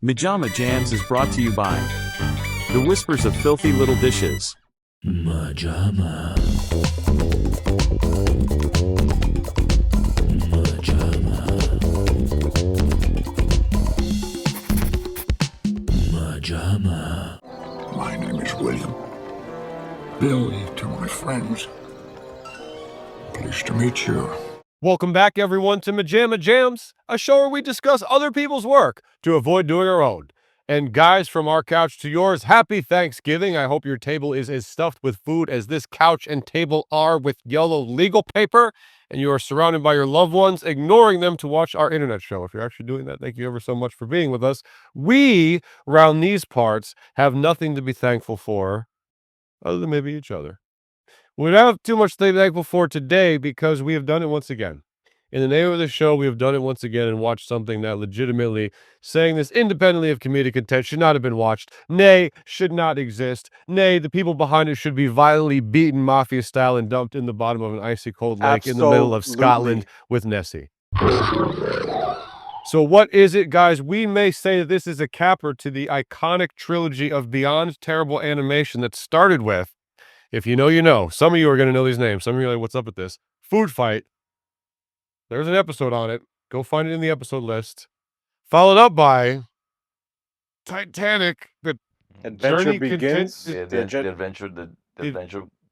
MaJaMa Jams is brought to you by the whispers of filthy little dishes. MaJaMa. MaJaMa. MaJaMa. My name is William. Billi to my friends. Pleased to meet you. Welcome back, everyone, to MaJaMa Jams, a show where we discuss other people's work to avoid doing our own. And guys, from our couch to yours, happy Thanksgiving. I hope your table is as stuffed with food as this couch and table are with yellow legal paper, and you are surrounded by your loved ones, ignoring them to watch our internet show. If you're actually doing that, thank you ever so much for being with us. We, around these parts, have nothing to be thankful for, other than maybe each other. We don't have too much to be thankful for today because we have done it once again. In the name of the show, we have done it once again and watched something that legitimately, saying this independently of comedic intent, should not have been watched. Nay, should not exist. Nay, the people behind it should be violently beaten mafia style and dumped in the bottom of an icy cold lake in the middle of Scotland with Nessie. So what is it, guys? We may say that this is a capper to the iconic trilogy of beyond terrible animation that started with, if you know, you know. Some of you are going to know these names. Some of you are like, what's up with this? Food Fight. There's an episode on it. Go find it in the episode list. Followed up by Titanic. The Adventure begins. The The adventure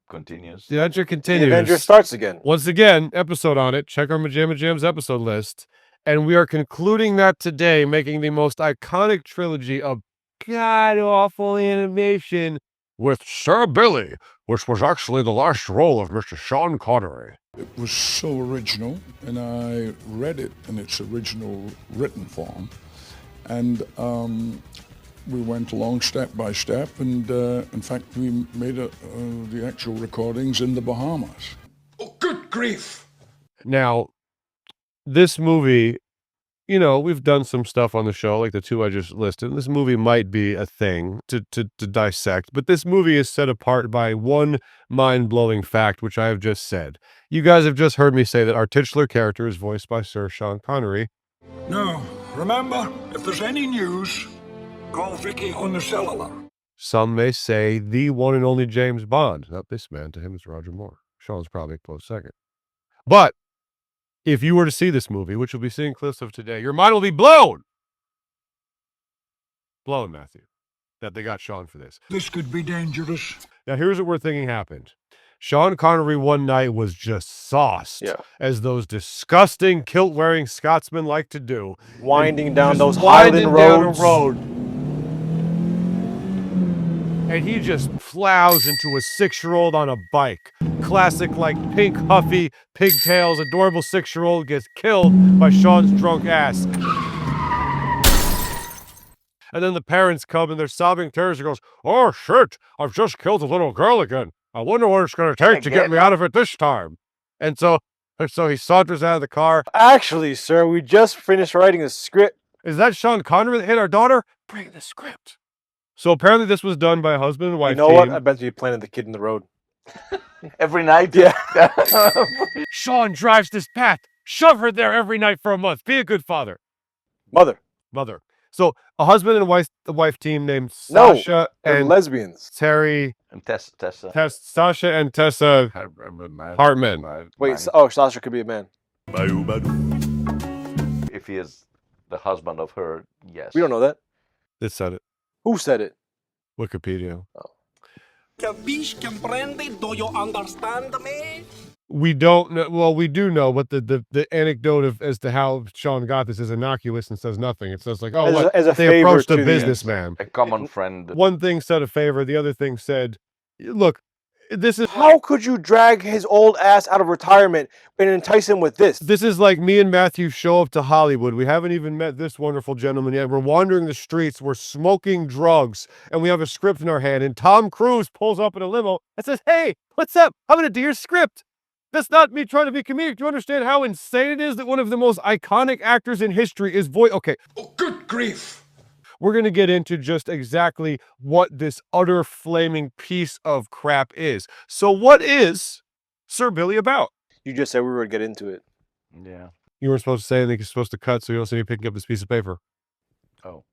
continues. adventure The continues. adventure starts again. Once again, episode on it. Check our MaJaMa Jams episode list. And we are concluding that today, making the most iconic trilogy of god-awful animation with Sir Billi, which was actually the last role of Mr. Sean Connery. It was so original, and I read it in its original written form. And we went along step by step, and in fact, we made the actual recordings in the Bahamas. Oh, good grief! Now, this movie, you know, we've done some stuff on the show, like the two I just listed. This movie might be a thing to dissect, but this movie is set apart by one mind-blowing fact, which I have just said. You guys have just heard me say that our titular character is voiced by Sir Sean Connery. Now, remember, if there's any news, call Vicky on the cellular. Some may say the one and only James Bond. Not this man. To him, it's Roger Moore. Sean's probably a close second. But if you were to see this movie, which you'll be seeing clips of today, your mind will be blown. Blown, Matthew, that they got Sean for this. This could be dangerous. Now, here's what we're thinking happened. Sean Connery one night was just sauced, as those disgusting kilt-wearing Scotsmen like to do. Winding down Just those winding Highland down roads. a road. And he just plows into a 6-year-old on a bike. Classic, like, pink, huffy, pigtails, adorable 6-year-old gets killed by Sean's drunk ass. And then the parents come and they're sobbing tears and goes, "Oh shit, I've just killed a little girl again. I wonder what it's going to take to get me out of it this time." And so he saunters out of the car. Actually, sir, we just finished writing a script. Is that Sean Connery that hit our daughter? Bring the script. So apparently this was done by a husband and wife You know team. what? I bet you planted the kid in the road. Every night? Yeah. Sean drives this path. Shove her there every night for a month. Be a good father. Mother. So a husband and wife team named No, Sasha they're and lesbians. Terry. And Tessa. Sasha and Tessa Hartman. Wait, Sasha could be a man. If he is the husband of her, yes. We don't know that. This said it. Who said it? Wikipedia. Capiche, comprende? Do you understand me? We don't know. Well, we do know, but the anecdote as to how Sean got this is innocuous and says nothing. It says like, oh, As a they favor approached a to the- businessman. A common friend. One thing said a favor. The other thing said, look, this is How could you drag his old ass out of retirement and entice him with this? This is like me and Matthew show up to Hollywood. We haven't even met this wonderful gentleman yet. We're wandering the streets. We're smoking drugs. And we have a script in our hand. And Tom Cruise pulls up in a limo and says, "Hey, what's up? I'm going to do your script." That's not me trying to be comedic. Do you understand how insane it is that one of the most iconic actors in history is Okay. Oh, good grief! We're going to get into just exactly what this utter flaming piece of crap is. So what is Sir Billi about? You just said we were going to get into it. Yeah. You weren't supposed to say anything. You're supposed to cut so you don't see me picking up this piece of paper. Oh.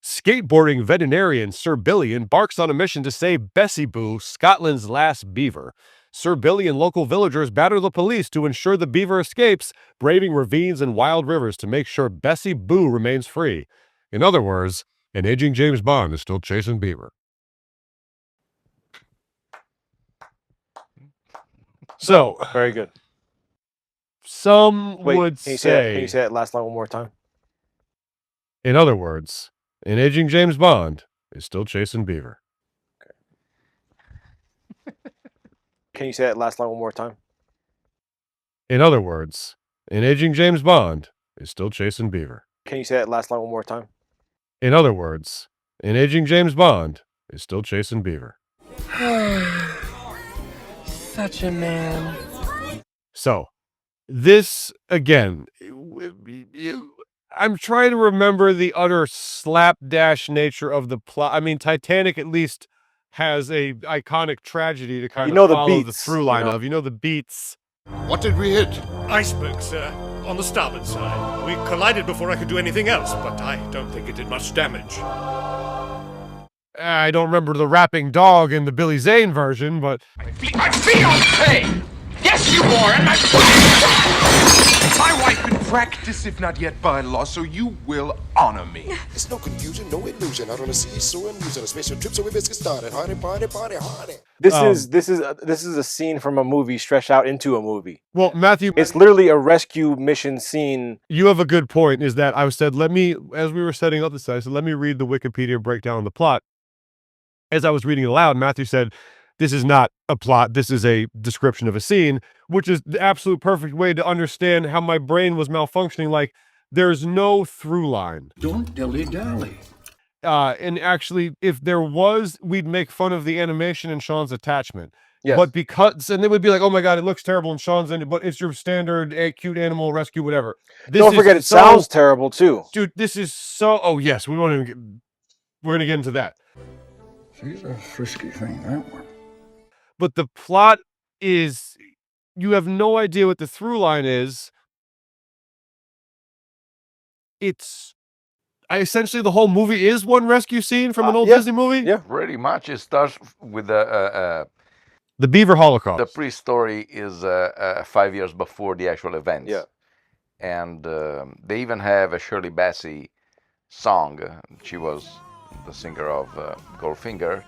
Skateboarding veterinarian Sir Billi embarks on a mission to save Bessie Boo, Scotland's last beaver. Sir Billi and local villagers batter the police to ensure the beaver escapes, braving ravines and wild rivers to make sure Bessie Boo remains free. In other words, an aging James Bond is still chasing beaver. So, Very good. some Wait, would can you say, say that last line one more time? in other words, an aging James Bond is still chasing beaver. Can you say that last line one more time? In other words, an aging James Bond is still chasing beaver. Can you say that last line one more time? In other words, an aging James Bond is still chasing beaver. Such a man. So, this, again, I'm trying to remember the utter slapdash nature of the plot. I mean, Titanic at least has a iconic tragedy to kind of follow the through line of. You know the beats. What did we hit? Iceberg, sir, on the starboard side. We collided before I could do anything else, but I don't think it did much damage. I don't remember the rapping dog in the Billy Zane version, but... My fiancé! Yes, you are, and my wife in practice, if not yet by law, so you will honor me. It's no confusion, no illusion. Out on the sea, so amusing. A special trip, so we best get started. Hardy, party, party, hardy. This is a scene from a movie stretched out into a movie. Well, Matthew, it's literally a rescue mission scene. You have a good point. Is that I said, as we were setting up this, I said, let me read the Wikipedia breakdown of the plot. As I was reading it aloud, Matthew said, this is not a plot, this is a description of a scene, which is the absolute perfect way to understand how my brain was malfunctioning. Like, there's no through line. Don't dilly-dally. And actually, if there was, we'd make fun of the animation and Sean's attachment. Yes. But and they would be like, oh my God, it looks terrible and Sean's in it, but it's your standard cute animal rescue, whatever. Don't forget, it sounds terrible too. Dude, this is so, oh yes, we're going to get into that. She's a frisky thing, that one. But the plot is, you have no idea what the through line is. Essentially the whole movie is one rescue scene from an old Disney movie. Yeah, pretty much. It starts with the Beaver Holocaust. The pre-story is 5 years before the actual events. Yeah, and they even have a Shirley Bassey song. She was the singer of Goldfinger,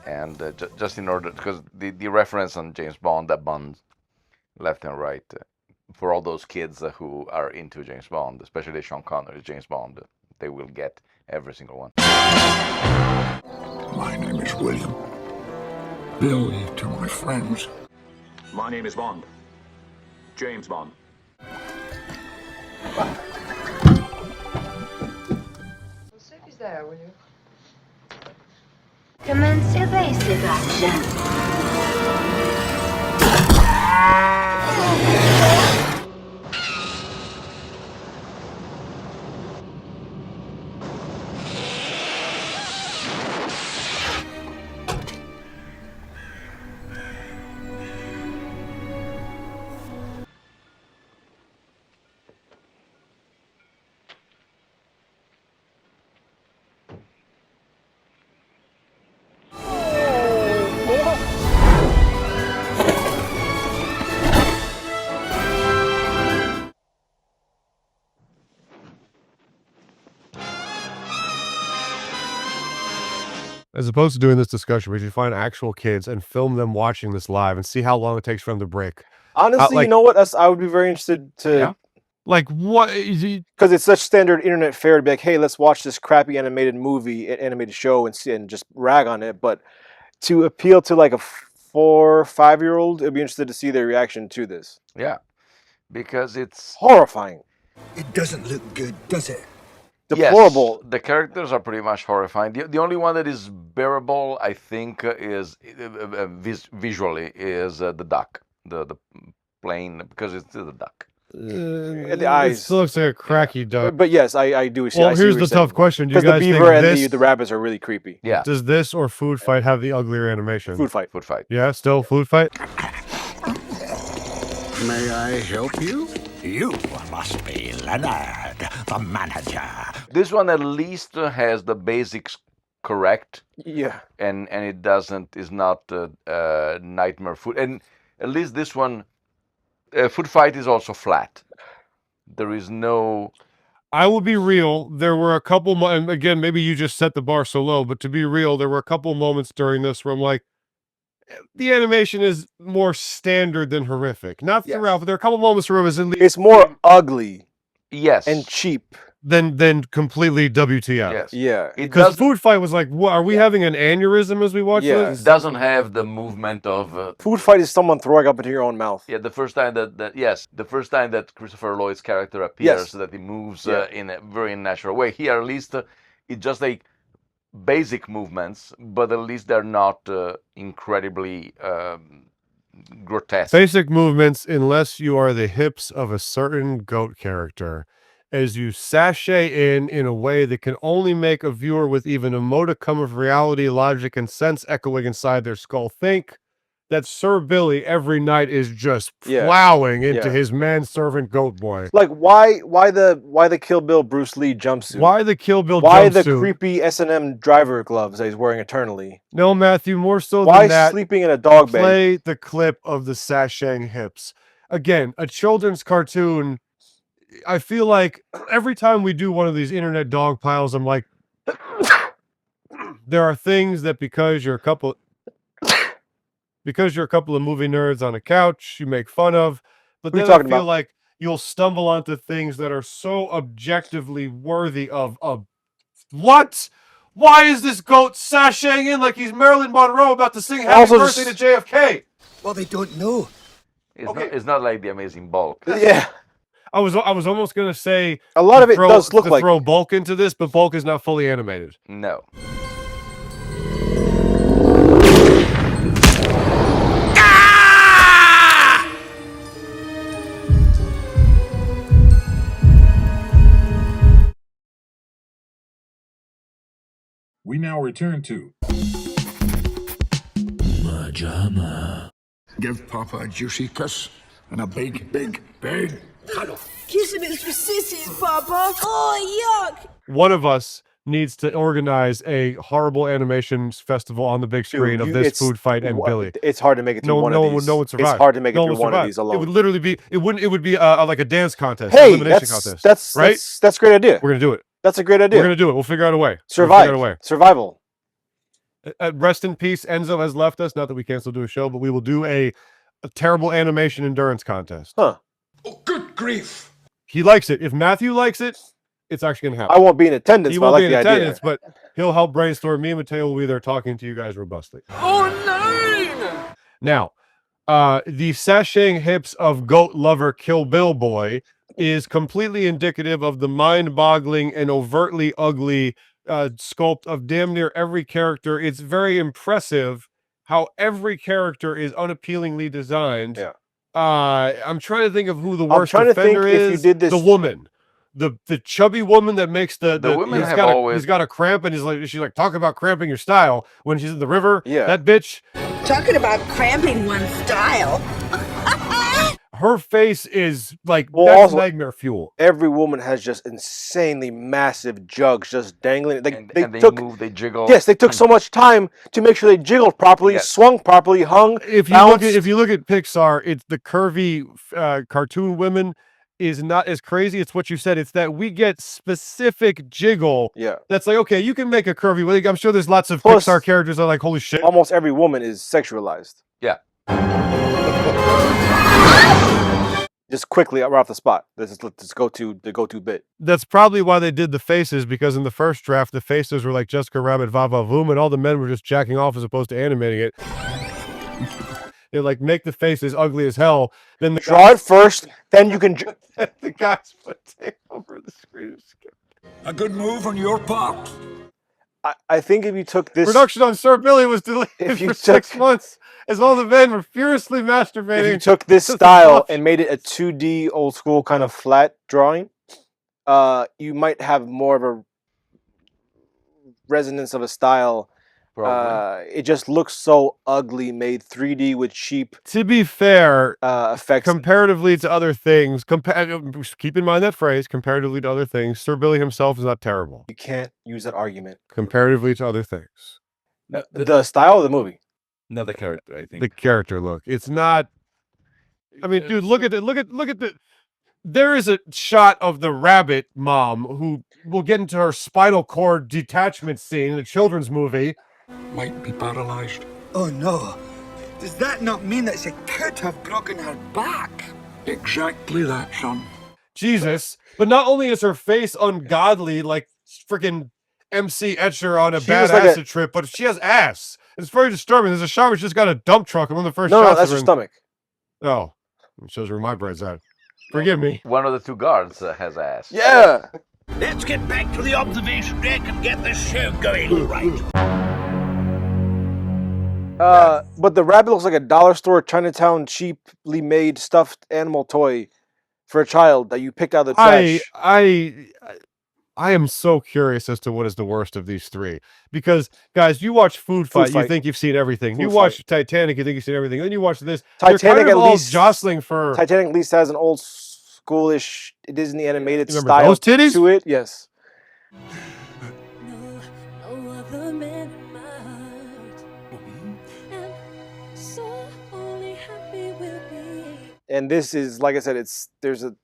and just in order, because the reference on James Bond, that Bond left and right, for all those kids who are into James Bond, especially Sean Connery, James Bond, they will get every single one. My name is William. Billy to my friends. My name is Bond. James Bond. Sophie's there, will you? Commence evasive action. As opposed to doing this discussion, we should find actual kids and film them watching this live and see how long it takes for them to break. Honestly, you know what? I would be very interested to... Yeah? Like, what? Because it's such standard internet fare to be like, hey, let's watch this crappy animated movie, animated show, and just rag on it. But to appeal to like a 4 or 5-year-old, I'd be interested to see their reaction to this. Yeah, because it's... horrifying. It doesn't look good, does it? Deplorable. Yes, the characters are pretty much horrifying. The only one that is bearable, I think, is visually is the duck, the plane, because it's the duck. The eyes. It still looks like a cracky duck. But yes, I do see. Well, here's the tough question. Do you Because guys the beaver think and this, the rabbits are really creepy. Yeah. Does this or Food Fight have the uglier animation? Food Fight. Food Fight. Yeah, still Food Fight? May I help you? You must be Leonard, the manager. This one at least has the basics correct. Yeah. And it is not nightmare food. And at least this one, food fight is also flat. There is no... I will be real. There were a couple, and again, maybe you just set the bar so low, but to be real, there were a couple moments during this where I'm like, the animation is more standard than horrific. Not throughout, but there are a couple moments where it was at least... It's more ugly. Yes. And cheap. Than completely WTF. Yes. Yeah. Because Food Fight was like, what, are we having an aneurysm as we watch this? It doesn't have the movement of... Food Fight is someone throwing up into your own mouth. Yeah, the first time that Christopher Lloyd's character appears, that he moves in a very natural way. Here, at least, it's just like basic movements, but at least they're not incredibly grotesque. Basic movements, unless you are the hips of a certain goat character, as you sashay in a way that can only make a viewer with even a modicum of reality, logic, and sense echoing inside their skull think that Sir Billy every night is just plowing into his manservant goat boy. Like why the Kill Bill Bruce Lee jumpsuit? Why the Kill Bill Why jumpsuit? the creepy S&M driver gloves that he's wearing eternally? No, Matthew, more so why than that. Sleeping in a dog bed? Play the clip of the sashaying hips. Again, a children's cartoon. I feel like every time we do one of these internet dog piles, I'm like, there are things that because you're a couple of movie nerds on a couch, you make fun of, but then I feel like you'll stumble onto things that are so objectively worthy of what? Why is this goat sashaying in like he's Marilyn Monroe about to sing Happy Birthday to JFK? Well, they don't know. It's not like the Amazing Bulk. Yeah. I was almost gonna say a lot of it does look like throw Bulk into this, but Bulk is not fully animated. No. We now return to MaJaMa. Give Papa a juicy kiss and a big cuddle. Kissing is for sissies, Papa. Oh, yuck. One of us needs to organize a horrible animation festival on the big screen of this Food Fight and Billy. It's hard to make it through one of these. No one survive. It's hard to make it through one of these alone. It would literally be. It would be like a dance contest. Hey, elimination contest. That's right. That's a great idea. We're gonna do it. That's a great idea. We're gonna do it. We'll figure out a way. Survival. Rest in peace. Enzo has left us. Not that we can still do a show, but we will do a terrible animation endurance contest. Huh. Oh, good grief. He likes it. If Matthew likes it, it's actually going to happen. I won't be in attendance, he but I won't like be in the attendance, idea. but he'll help brainstorm. Me and Mateo will be there talking to you guys robustly. Oh, no. Now, the sashaying hips of goat lover Kill Bill boy is completely indicative of the mind-boggling and overtly ugly sculpt of damn near every character. It's very impressive how every character is unappealingly designed. Yeah. I'm trying to think of who the worst offender offender is. if you did this... The woman. The chubby woman that makes the women he's have got always... he's got a cramp and she's like talking about cramping your style when she's in the river. Yeah. That bitch. Talking about cramping one's style. Her face is like Well, that's also, nightmare fuel. Every woman has just insanely massive jugs just dangling. And they move, they jiggle. Yes, they took so much time to make sure they jiggled properly, swung properly, hung. If you look at Pixar, it's the curvy cartoon women is not as crazy. It's what you said. It's that we get specific jiggle. Yeah. That's like, okay, you can make a curvy. I'm sure there's lots of Plus, Pixar characters that are like, holy shit. Almost every woman is sexualized. Yeah. Just quickly, we're off the spot. Let's go to the go-to bit. That's probably why they did the faces, because in the first draft, the faces were like Jessica Rabbit, Va Va Voom, and all the men were just jacking off as opposed to animating it. They like make the faces ugly as hell. Then draw it first, then you can. The guys put tape over the screen. A good move on your part. I think if you took this production on Sir Billy was delayed for 6 months, as all the men were furiously masturbating. If you took this style and made it a 2D old school kind of flat drawing, you might have more of a resonance of a style It just looks so ugly, made 3D with cheap. To be fair, effects comparatively to other things, keep in mind that phrase, comparatively to other things, Sir Billi himself is not terrible. You can't use that argument. Comparatively to other things. The style of the movie. No, the character, I think. The character look. It's not. I mean, dude, look at it. Look at the. There is a shot of the rabbit mom who will get into her spinal cord detachment scene in a children's movie. Might be paralyzed. Oh no. Does that not mean that she could have broken her back? Exactly that, son. Jesus. But not only is her face ungodly, like freaking MC Etcher on a bad acid trip, but she has ass. It's very disturbing. There's a shot where she's got a dump truck, and one of the first shots. No, that's her stomach. Oh, it shows where my bread's at. Forgive me. One of the two guards has ass. Yeah. Let's get back to the observation deck and get this show going right. But the rabbit looks like a dollar store Chinatown cheaply made stuffed animal toy for a child that you picked out of the trash. I am so curious as to what is the worst of these three. Because, guys, you watch Food Fight, you think you've seen everything. You watch Titanic, you think you've seen everything. Then you watch this. Titanic at least jostling for. Titanic at least has an old schoolish Disney animated Remember style those titties? to it. Yes. And this is, like I said, there's a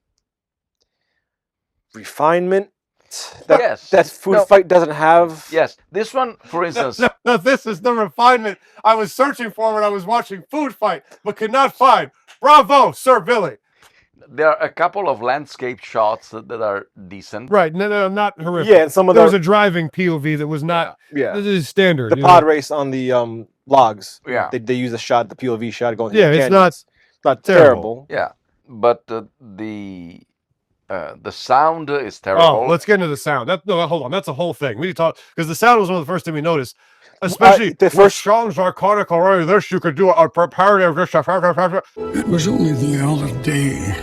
refinement that Food Fight doesn't have. Yes, this one, for instance. No, this is the refinement I was searching for when I was watching Food Fight, but could not find. Bravo, Sir Billi. There are a couple of landscape shots that are decent. Right, no, not horrific. Yeah, and some of there was a driving POV that was not. Yeah, this is standard. The pod race on the logs. Yeah, they use the POV shot going. Yeah, it's not terrible. Yeah, but the sound is terrible. Oh, let's get into the sound. Hold on. That's a whole thing. We need to talk because the sound was one of the first things we noticed. Especially the first Sean's iconic already. This you could do a parody of this. It was only the other day.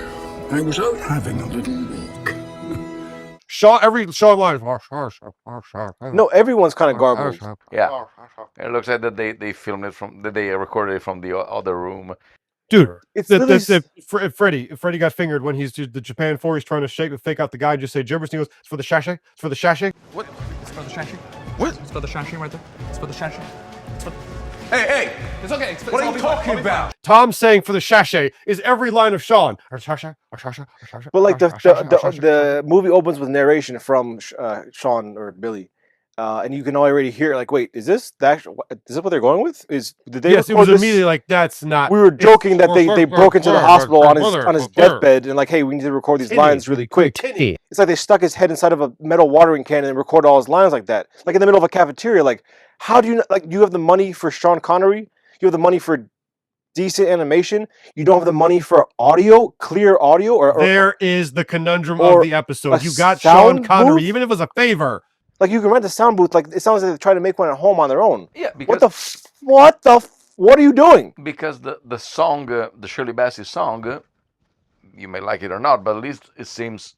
I was out having a little walk. Sean line. No, everyone's kind of garbled. Yeah, it looks like that they filmed it they recorded it from the other room. Dude, Freddie got fingered when he's the Japan 4. He's trying to fake out the guy. Just say gibberish. He goes, "It's for the sachet. It's for the sachet." What? It's for the sachet. What? It's for the sachet right there. It's for the sachet. Hey! It's okay. What are you talking about? Tom saying for the sachet is every line of Sean. But like the movie opens with narration from Sean or Billy. And you can already hear like, wait, is this what they're going with? Yes, it was immediately like that's not. We were joking that they broke into the hospital on his deathbed and like, hey, we need to record these lines really quick. It's like they stuck his head inside of a metal watering can and recorded all his lines like that, like in the middle of a cafeteria. Like, how do you you have the money for Sean Connery? You have the money for decent animation. You don't have the money for audio, clear audio, or there is the conundrum of the episode. You got Sean Connery, even if it was a favor. Like you can rent a sound booth. Like it sounds like they're trying to make one at home on their own. Yeah, because what are you doing? Because the song, the Shirley Bassey song, you may like it or not, but at least it seems.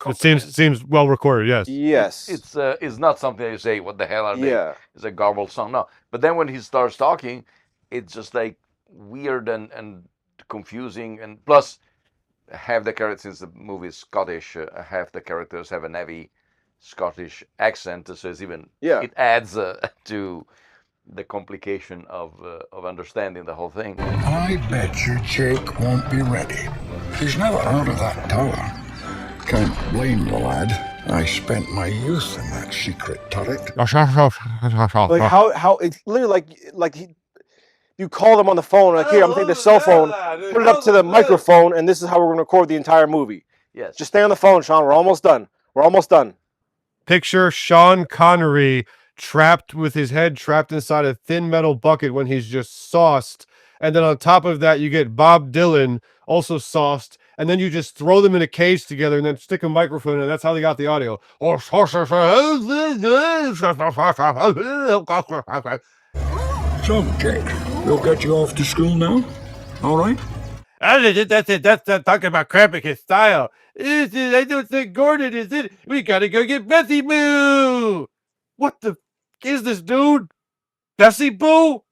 It seems well recorded. Yes. Yes. It's not something that you say, "What the hell are they?" Yeah. It's a garbled song. No, but then when he starts talking, it's just like weird and confusing, and plus half the characters, since the movie is Scottish, half the characters have a heavy Scottish accent, so it adds to the complication of understanding the whole thing. I bet you Jake won't be ready. He's never out of that tower. Can't blame the lad. I spent my youth in that secret turret. Like how it's literally like you call them on the phone, like, here, I'm gonna take the cell phone, put it up to the microphone, and this is how we're gonna record the entire movie. Yes. Just stay on the phone, Sean. We're almost done. Picture Sean Connery with his head trapped inside a thin metal bucket when he's just sauced. And then on top of that, you get Bob Dylan also sauced. And then you just throw them in a cage together and then stick a microphone in, and that's how they got the audio. So, Jake, we'll get you off to school now? All right? That's talking about cramping his style. I don't think Gordon is it. We gotta go get Bethy Moo. What the is this, dude? Bessie Boo?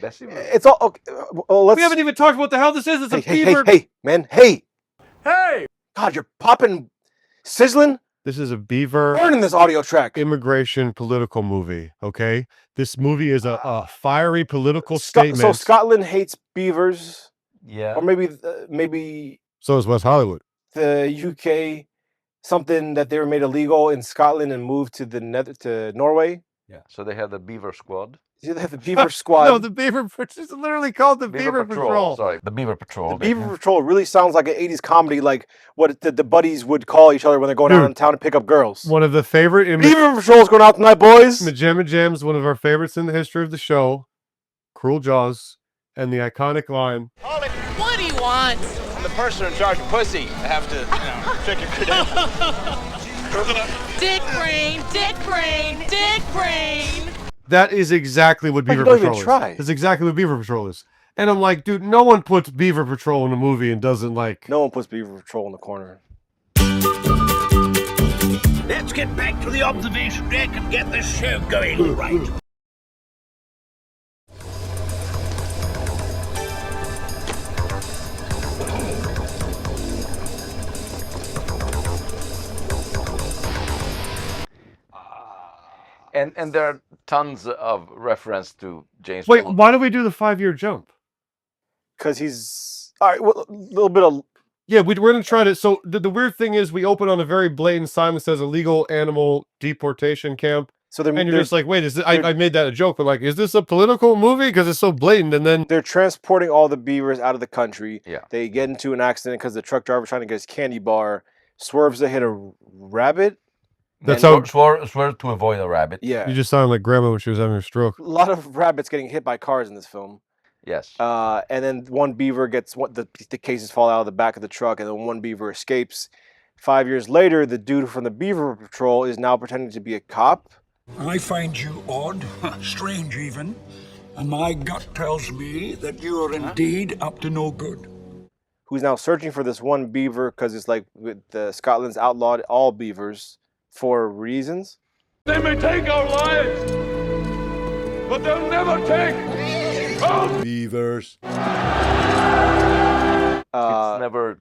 Bessie Boo. It's all okay. Well, let's. We haven't even talked about what the hell this is. It's a beaver. Hey, man, hey! Hey! God, you're popping, sizzling. This is a beaver Burning this audio track. immigration political movie. Okay, this movie is a fiery political statement. So Scotland hates beavers. Yeah. Or maybe So is West Hollywood. the UK, something that they were made illegal in Scotland and moved to to Norway. Yeah. So they had the Beaver Squad. They have the Beaver Squad. No, the Beaver. It's literally called the Beaver Patrol. Sorry, the Beaver Patrol. The Beaver Patrol really sounds like an 80s comedy, like what the buddies would call each other when they're going out in town to pick up girls. One of the favorite. Beaver Patrol's going out tonight, boys. MaJaMa Jam's one of our favorites in the history of the show. Cruel Jaws and the iconic line. What do you want? I'm the person in charge of pussy. I have to, check your credentials. Dick brain, dick brain, dick brain. That is exactly what Beaver don't Patrol even is. try. That's exactly what Beaver Patrol is. And I'm like, dude, no one puts Beaver Patrol in a movie and doesn't like. No one puts Beaver Patrol in the corner. Let's get back to the observation deck and get this show going all right. And there are tons of reference to James Wait, Bond. why do we do the 5-year jump? Because he's all right. Well, a little bit of Yeah, we're gonna try to. So the weird thing is, we open on a very blatant sign that says illegal animal deportation camp. So they're, and you're just like, wait, is this, I made that a joke, but like, is this a political movie? Because it's so blatant. And then they're transporting all the beavers out of the country. Yeah. They get into an accident because the truck driver's trying to get his candy bar, swerves to hit a rabbit. That's how swear to avoid a rabbit. Yeah. You just sound like grandma when she was having a stroke. A lot of rabbits getting hit by cars in this film. Yes. And then one beaver gets the cases fall out of the back of the truck, and then one beaver escapes. 5 years later, the dude from the Beaver Patrol is now pretending to be a cop. I find you odd, strange even, and my gut tells me that you are indeed up to no good. Who's now searching for this one beaver because it's like with Scotland's outlawed all beavers for reasons. They may take our lives, but they'll never take our beavers. It's never.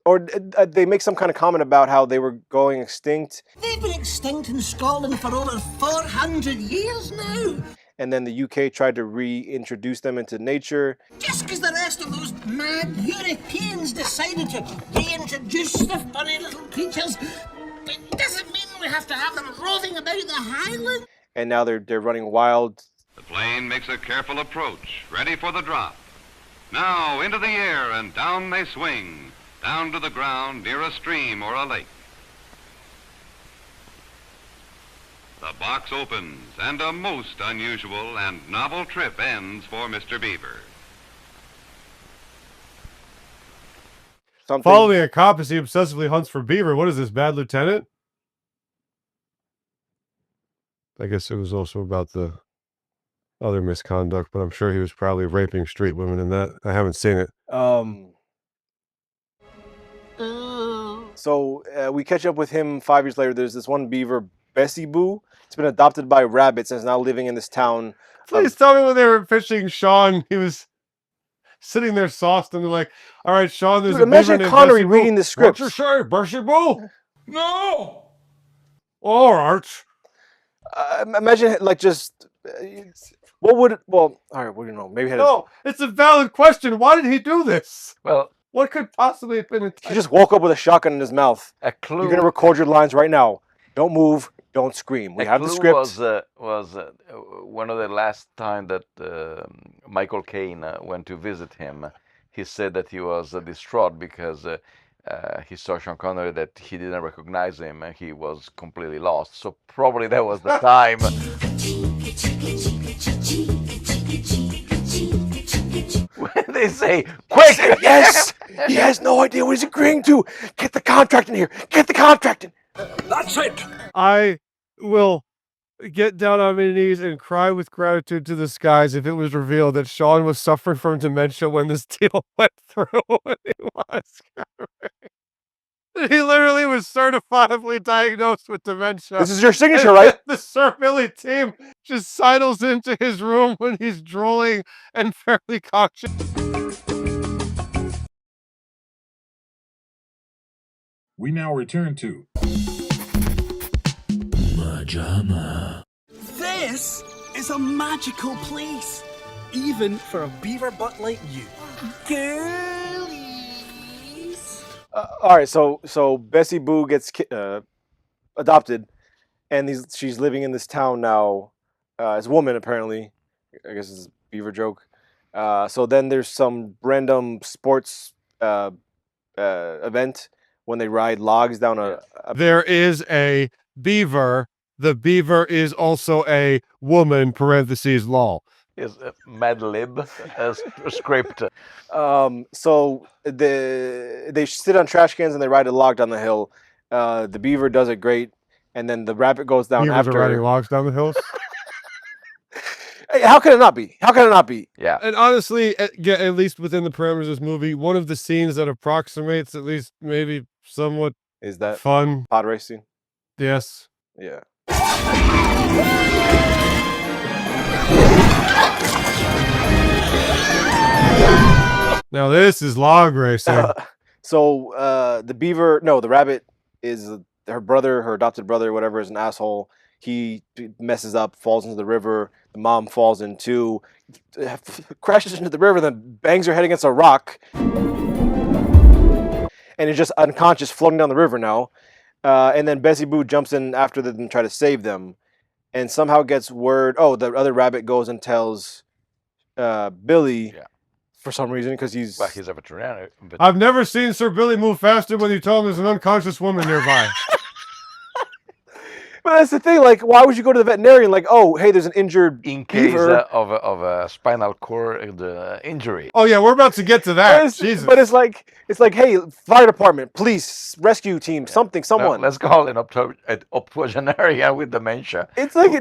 Or they make some kind of comment about how they were going extinct. They've been extinct in Scotland for over 400 years now. And then the UK tried to reintroduce them into nature. Just because the rest of those mad Europeans decided to reintroduce the funny little creatures, it doesn't mean we have to have them roving about the Highlands. And now they're running wild. The plane makes a careful approach, ready for the drop. Now into the air and down they swing, down to the ground near a stream or a lake. The box opens and a most unusual and novel trip ends for Mr. Beaver. Following a cop as he obsessively hunts for beaver. What is this, Bad Lieutenant? I guess it was also about the other misconduct, but I'm sure he was probably raping street women in that. I haven't seen it. So we catch up with him 5 years later. There's this one beaver, Bessie Boo. It's been adopted by rabbits and is now living in this town. Please tell me when they were fishing Sean, he was sitting there sauced and they're like, all right, Sean, there's a beaver imagine named Connery Bessie reading Boo. the script. What's your say, Bessie Boo? No! All right. Imagine like just what would all right, what do you know? Maybe had No, it's a valid question. Why did he do this? Well, what could possibly have been? He just woke up with a shotgun in his mouth. A clue. You're gonna record your lines right now. Don't move. Don't scream. We have the script. Was one of the last time that Michael Caine went to visit him. He said that he was distraught because he saw Sean Connery, that he didn't recognize him, and he was completely lost. So probably that was the time. When they say, quick! Yes! He has no idea what he's agreeing to. Get the contract in here. Get the contract in. That's it. I will get down on my knees and cry with gratitude to the skies if it was revealed that Sean was suffering from dementia when this deal went through. When he was He literally was certifiably diagnosed with dementia. This is your signature, right? The Sir Billi team just sidles into his room when he's drooling and fairly conscious. We now return to MaJaMa. This is a magical place, even for a beaver butt like you. Girlies. All right, so Bessie Boo gets adopted, and she's living in this town now as a woman, apparently. I guess it's a beaver joke. So then there's some random sports event when they ride logs down a... There is a beaver. The beaver is also a woman, parentheses, lol. Is Mad Lib as script. So they sit on trash cans and they ride a log down the hill. The beaver does it great, and then the rabbit goes down Beavers after. are riding logs down the hills? Hey, how can it not be? How can it not be? Yeah. And honestly, at least within the parameters of this movie, one of the scenes that approximates at least maybe somewhat is that fun pod racing. Yes. Yeah. Now this is log racing. So the rabbit is her brother, her adopted brother, whatever, is an asshole. He messes up, falls into the river. The mom falls in too, crashes into the river, then bangs her head against a rock, and is just unconscious, floating down the river now. And then Bessie Boo jumps in after them and try to save them, and somehow gets word. Oh, the other rabbit goes and tells Billy. Yeah. For some reason, because he's a veterinarian. I've never seen Sir Billi move faster when you tell him there's an unconscious woman nearby. But that's the thing, like, why would you go to the veterinarian? Like, oh, hey, there's an injured in case beaver. of a spinal cord injury. Oh yeah, we're about to get to that. Jesus. But it's like, hey, fire department, police, rescue team, something, someone. No, let's call an octogenarian with dementia. It's like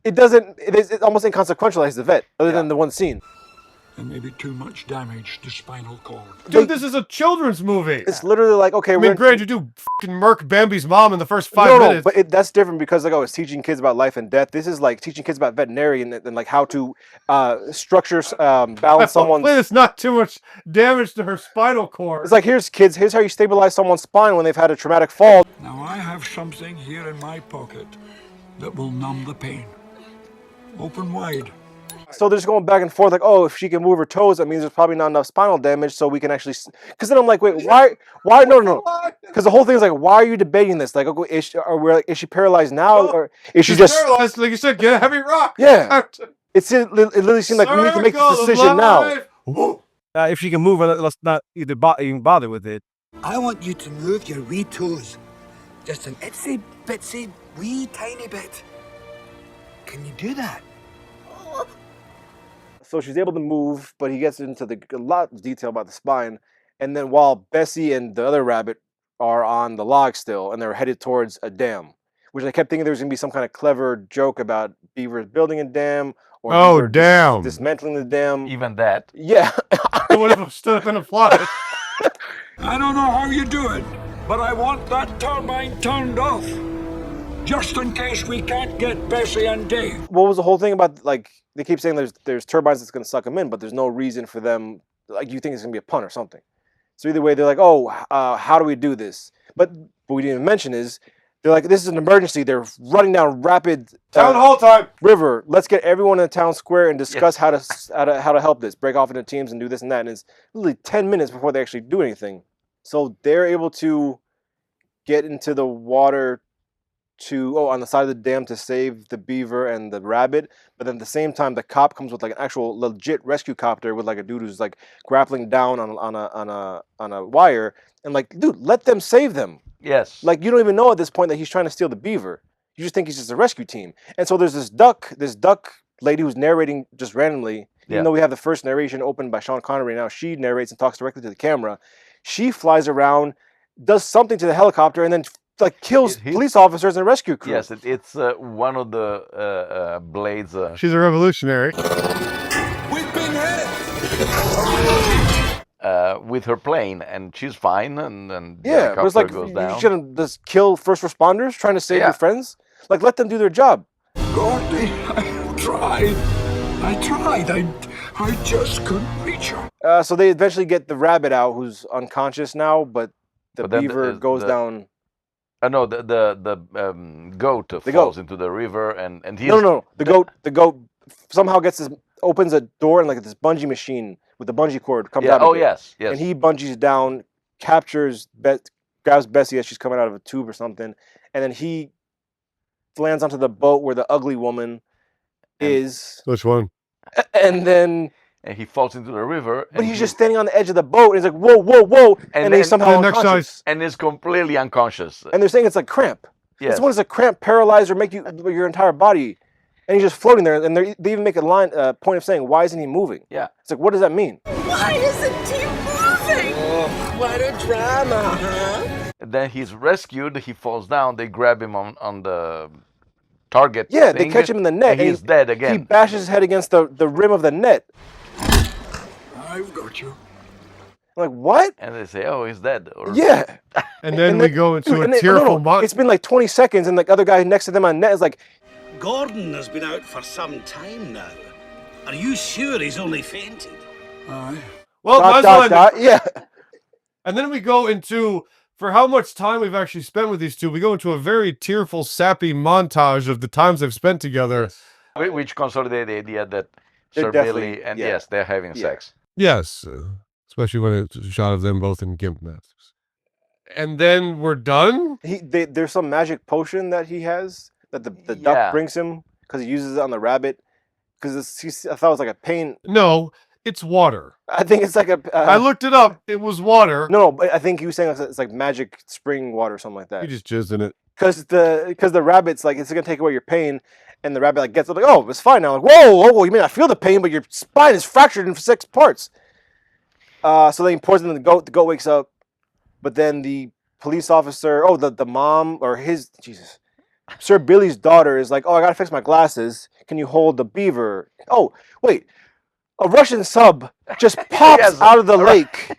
it's almost inconsequential as the vet, other than the one scene. There may be too much damage to spinal cord. Dude, this is a children's movie. It's literally like, okay, I mean, granted, you do fucking murk Bambi's mom in the first 5 minutes. But that's different because, like, it's teaching kids about life and death. This is like teaching kids about veterinarian and like how to structure, balance someone's... Hopefully it's not too much damage to her spinal cord. It's like, here's kids, here's how you stabilize someone's spine when they've had a traumatic fall. Now I have something here in my pocket that will numb the pain. Open wide. So they're just going back and forth, like, oh, if she can move her toes, that means there's probably not enough spinal damage, so we can actually... Because then I'm like, wait, why? No. Because the whole thing is like, why are you debating this? Like, okay, is she paralyzed now, or is she just paralyzed? Like you said, get a heavy rock. Yeah. It literally seemed like we need to make this decision now. If she can move, let's not even bother with it. I want you to move your wee toes. Just an itsy bitsy wee tiny bit. Can you do that? So she's able to move, but he gets into a lot of detail about the spine. And then while Bessie and the other rabbit are on the log still, and they're headed towards a dam, which I kept thinking there was going to be some kind of clever joke about beavers building a dam, or dismantling the dam. Even that. Yeah. It would have stood up and applauded. I don't know how you do it, but I want that turbine turned off. Just in case we can't get Bessie and Dave. What was the whole thing about, like, they keep saying there's turbines that's going to suck them in, but there's no reason for them, like, you think it's going to be a pun or something. So either way, they're like, oh, how do we do this? But what we didn't even mention is, they're like, this is an emergency. They're running down rapid town hall time river. Let's get everyone in the town square and discuss how to help this. Break off into teams and do this and that. And it's literally 10 minutes before they actually do anything. So they're able to get into the water on the side of the dam to save the beaver and the rabbit, but then at the same time the cop comes with like an actual legit rescue copter with like a dude who's like grappling down on a wire, and like, dude, let them save them. Yes. Like, you don't even know at this point that he's trying to steal the beaver. You just think he's just a rescue team. And so there's this duck lady who's narrating just randomly, even though we have the first narration opened by Sean Connery. Now she narrates and talks directly to the camera. She flies around, does something to the helicopter, and then like kills police officers and rescue crew. Yes, it's one of the blades. She's a revolutionary. We've been hit! with her plane, and she's fine, and the Yeah, but it's helicopter like goes you down. shouldn't just kill first responders trying to save Yeah. your friends. Like, let them do their job. Gordy, I tried. I just couldn't reach her. So they eventually get the rabbit out, who's unconscious now, but the But then beaver goes down. No, the goat falls into the river, and he's No. The goat somehow opens a door, and like this bungee machine with the bungee cord comes out. Oh, of it. yes. And he bungees down, grabs Bessie as she's coming out of a tube or something, and then he lands onto the boat where the ugly woman is. Which one? And then. And he falls into the river. But he's just standing on the edge of the boat, and he's like, whoa, and then he's somehow unconscious. And is completely unconscious. And they're saying it's like cramp. Yes. This one is a cramp, paralyzed, or make your entire body. And he's just floating there, and they even make a point of saying, why isn't he moving? Yeah. It's like, what does that mean? Why isn't he moving? Oh, what a drama, huh? And then he's rescued. He falls down. They grab him on the target. Yeah, thing, they catch him in the net. And he's dead again. He bashes his head against the rim of the net. I've got you. I'm like, what? And they say, oh, he's dead. Yeah. And then we go into a tearful montage. It's been like 20 seconds, and the other guy next to them on net is like, Gordon has been out for some time now. Are you sure he's only fainted? Aye. Well, yeah. And then we go into, for how much time we've actually spent with these two, we go into a very tearful, sappy montage of the times they've spent together. Which consolidate the idea that They're Sir definitely- Billi and yeah. yes, they're having sex. Yes, especially when it's a shot of them both in gimp masks. And then we're done? There's some magic potion that he has that the Yeah. duck brings him because he uses it on the rabbit. Because I thought it was like a pain. No, it's water. I think it's like a. I looked it up. It was water. No, but I think he was saying it's like magic spring water or something like that. You just jizzed in it. Because the rabbit's like, it's gonna take away your pain, and the rabbit like gets up like, oh, it's fine now. Like, whoa, you may not feel the pain, but your spine is fractured into 6 parts. So then he pours it in the goat. The goat wakes up, but then the police officer, the mom or Sir Billy's daughter is like, oh, I gotta fix my glasses. Can you hold the beaver? Oh, wait, a Russian sub just pops out of the lake.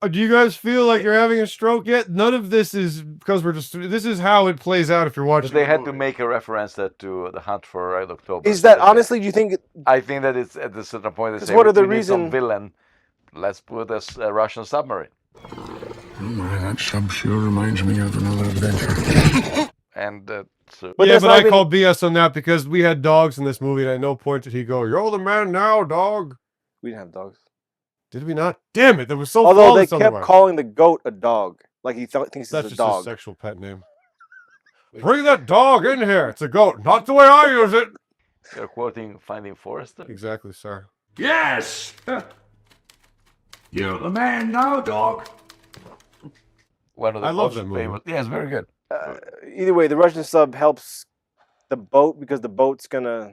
Do you guys feel like you're having a stroke yet? None of this is because this is how it plays out if you're watching. They had to make a reference to the Hunt for Red October. Is that honestly? Do you think? I think that it's at a certain point. They say, what are the we need some reason- villain? Let's put a Russian submarine. Oh my, that sub sure reminds me of another adventure. And so. But I call BS on that because we had dogs in this movie, and at no point did he go, "You're the man now, dog." We didn't have dogs. Did we not? Damn it! That was so. Although they flawless kept otherwise. calling the goat a dog, like he thinks That's it's a just dog. a sexual pet name. Bring that dog in here. It's a goat, not the way I use it. You're quoting Finding Forrester. Exactly, sir. Yes! You're the man now, dog. One of the I love most that movie. famous. Yeah, it's very good. Either way, the Russian sub helps the boat because the boat's gonna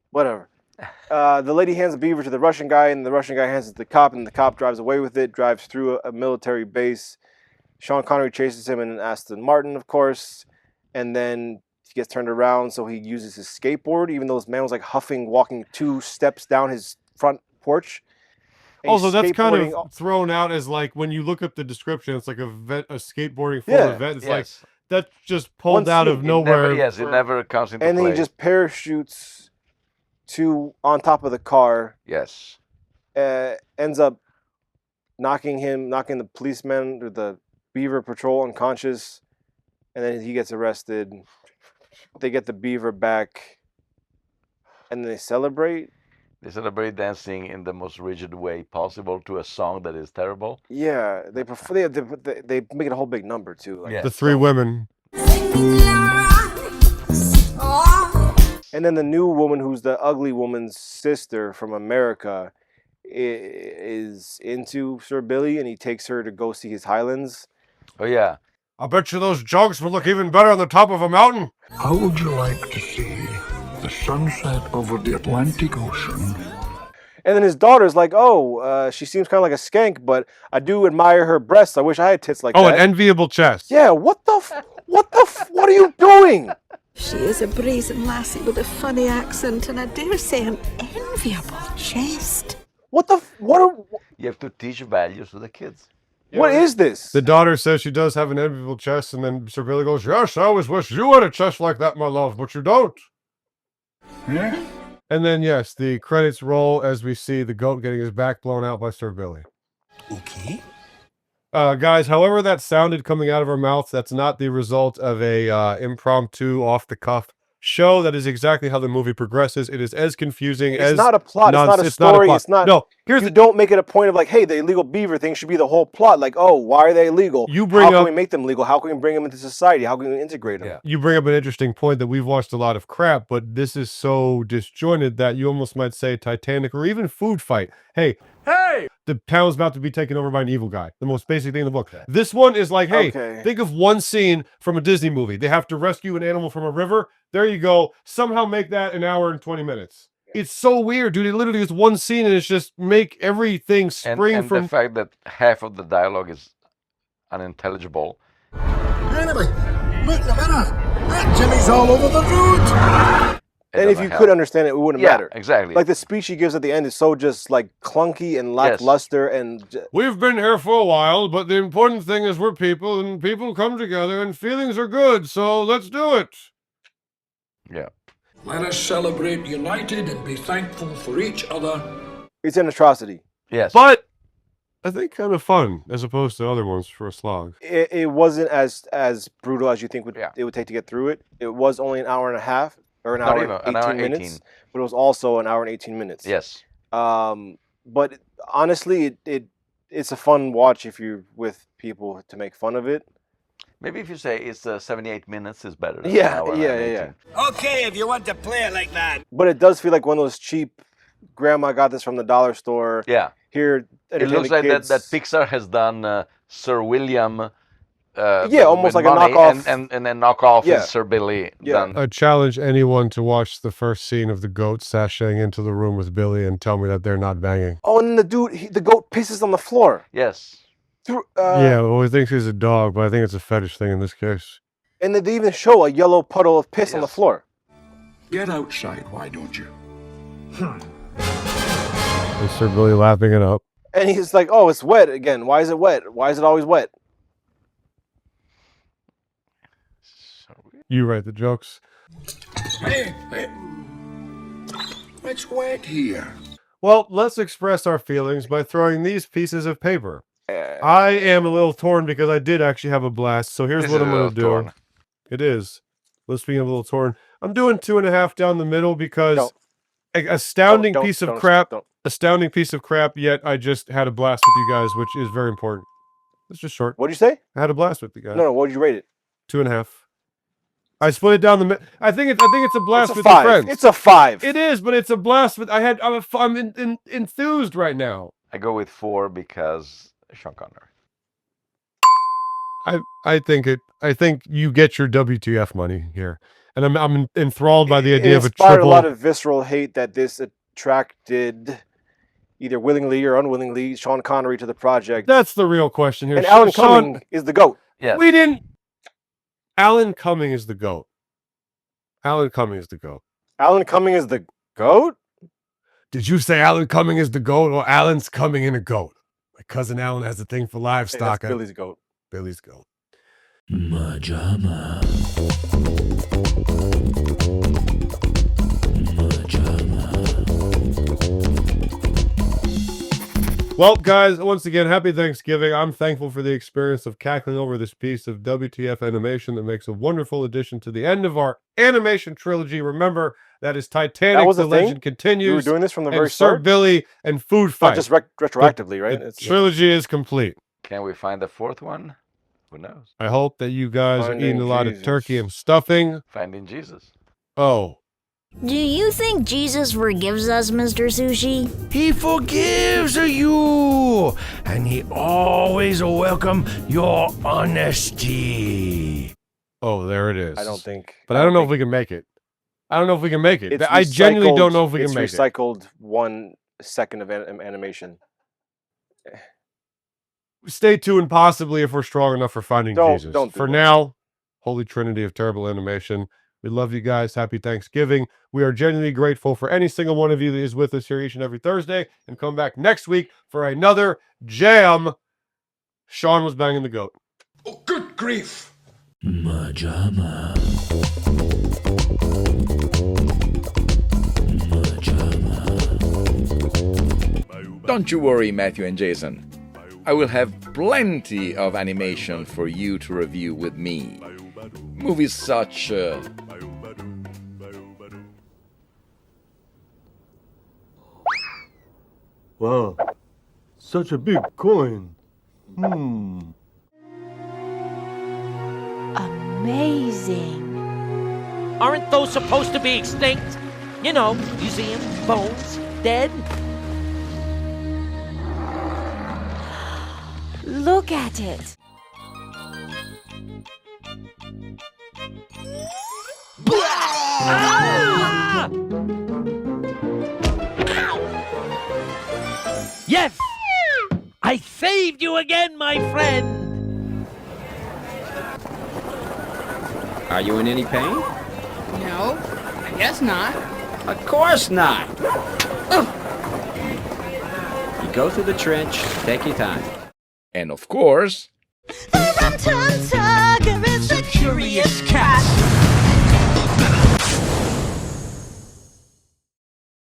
whatever. The lady hands the beaver to the Russian guy, and the Russian guy hands it to the cop, and the cop drives away with it, drives through a military base. Sean Connery chases him in an Aston Martin, of course, and then he gets turned around, so he uses his skateboard, even though this man was like huffing, walking 2 steps down his front porch. And Also, he's that's kind skateboarding of thrown out as like when you look up the description, it's like a skateboarding full Yeah. event. It's Yes. like that's just pulled out of scene. nowhere. It never comes into And then play. he just parachutes on top of the car. Yes. Ends up knocking the policeman or the beaver patrol unconscious, and then he gets arrested. They get the beaver back, and they celebrate. They celebrate dancing in the most rigid way possible to a song that is terrible. Yeah, they make it a whole big number too. Like, Yeah. The 3 women. And then the new woman, who's the ugly woman's sister from America, is into Sir Billy, and he takes her to go see his Highlands. Oh yeah. I bet you those jugs will look even better on the top of a mountain. How would you like to see the sunset over the Atlantic Ocean? And then his daughter's like, oh, she seems kind of like a skank, but I do admire her breasts. I wish I had tits like Oh, that. an enviable chest. Yeah, what are you doing? She is a brazen lassie with a funny accent and I dare say an enviable chest. What the? You have to teach values to the kids. What is this? The daughter says she does have an enviable chest, and then Sir Billy goes, "Yes, I always wish you had a chest like that, my love, but you don't." Yeah? And then, yes, the credits roll as we see the goat getting his back blown out by Sir Billy. Okay. Guys, however that sounded coming out of our mouths, that's not the result of a impromptu, off-the-cuff show. That is exactly how the movie progresses. It is as confusing as... It's not a plot. It's not a story. It's not... No, don't make it a point of like, hey, the illegal beaver thing should be the whole plot. Like, oh, why are they illegal? How can we make them legal? How can we bring them into society? How can we integrate them? Yeah. You bring up an interesting point that we've watched a lot of crap, but this is so disjointed that you almost might say Titanic or even Food Fight. Hey, the town's about to be taken over by an evil guy. The most basic thing in the book. Okay. This one is like, hey, think of one scene from a Disney movie. They have to rescue an animal from a river. There you go. Somehow make that an hour and 20 minutes. It's so weird, dude. It literally is one scene and it's just make everything spring and from... the fact that half of the dialogue is unintelligible. Anyway, look, the winner. That Jimmy's all over the road. And if you could understand it, it wouldn't matter. Exactly. Like the speech he gives at the end is so just like clunky and lackluster and... We've been here for a while, but the important thing is we're people and people come together and feelings are good, so let's do it. Yeah. Let us celebrate united and be thankful for each other. It's an atrocity. Yes. But I think kind of fun as opposed to other ones for a slog. It wasn't as brutal as you think it would take to get through it. It was only an hour and a half or an hour and 18 minutes. But it was also an hour and 18 minutes. Yes. But honestly, it's a fun watch if you're with people to make fun of it. Maybe if you say it's 78 minutes is better than Yeah. Okay, if you want to play it like that. But it does feel like one of those cheap, grandma got this from the dollar store. Yeah. Here, it looks like that Pixar has done Sir William. Almost like money, a knockoff. And then knockoff is Sir Billy. Done. I challenge anyone to watch the first scene of the goat sashaying into the room with Billy and tell me that they're not banging. Oh, and then the goat pisses on the floor. Yes. Yeah, well, he thinks he's a dog, but I think it's a fetish thing in this case. And they even show a yellow puddle of piss on the floor. Get outside, why don't you? Is Sir Billy lapping it up? And he's like, oh, it's wet again. Why is it wet? Why is it always wet? You write the jokes. Hey. It's wet here. Well, let's express our feelings by throwing these pieces of paper. I am a little torn because I did actually have a blast. So here's what I'm going to do. Torn. It is. Let's be a little torn. I'm doing 2.5 down the middle because astounding piece of crap. Astounding piece of crap. Yet I just had a blast with you guys, which is very important. It's just short. What'd you say? I had a blast with you guys. No. What did you rate it? 2.5. I split it down the middle. I think it's a blast with 5. your friends. It's a 5. It is, but it's a blast with. I'm enthused right now. I go with 4 because Sean Connery. I think you get your WTF money here, and I'm enthralled by the idea of a triple. It inspired a lot of visceral hate that this attracted, either willingly or unwillingly, Sean Connery to the project. That's the real question here. And Alan Cumming is the GOAT. Yeah. We didn't. Alan Cumming is the GOAT. Alan Cumming is the GOAT. Alan Cumming is the GOAT? Did you say Alan Cumming is the GOAT or Alan's coming in a goat? My cousin Alan has a thing for livestock. Hey, that's Billy's GOAT. Billy's GOAT. MaJaMa. Well, guys, once again, happy Thanksgiving. I'm thankful for the experience of cackling over this piece of WTF animation that makes a wonderful addition to the end of our animation trilogy. Remember, that is Titanic, The Legend Continues. You were doing this from the and very Sir start? Billy and Food Fight. Not just retroactively, right? The trilogy is complete. Can we find the 4th one? Who knows? I hope that you guys are Finding eating a lot Jesus. of turkey and stuffing. Finding Jesus. Oh. Do you think Jesus forgives us, Mr. Sushi? He forgives you, and he always welcome your honesty. Oh, there it is. I don't think. But I don't know if we can make it. I don't know if we can make it. I genuinely don't know if we can make it. It's recycled 1 second of animation. Stay tuned, possibly, if we're strong enough for Finding Jesus. Don't do for that. now, Holy Trinity of terrible animation. We love you guys. Happy Thanksgiving. We are genuinely grateful for any single one of you that is with us here each and every Thursday. And come back next week for another jam. Sean was banging the goat. Oh, good grief! MaJaMa. Don't you worry, Matthew and Jason. I will have plenty of animation for you to review with me. Movies such... Wow, such a big coin. Amazing. Aren't those supposed to be extinct? You know, museum, bones, dead. Look at it. Ah! Yes! I saved you again, my friend! Are you in any pain? No, I guess not. Of course not. You go through the trench, take your time. And of course... The Rum Tum Tugger is a curious